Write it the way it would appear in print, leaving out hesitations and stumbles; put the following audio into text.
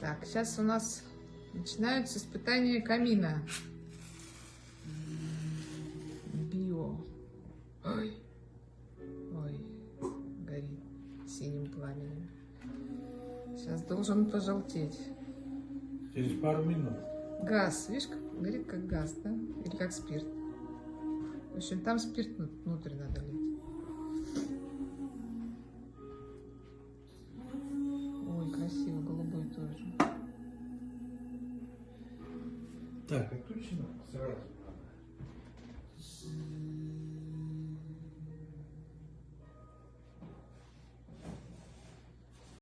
Так, сейчас у нас начинаются испытания камина. Био. Ой, ой, горит синим пламенем. Сейчас должен пожелтеть. Через пару минут. Газ, видишь, горит как газ, да? Или как спирт. В общем, там спирт внутрь надо лить. Ой, красиво, голубой тоже. Так, отключено сразу надо.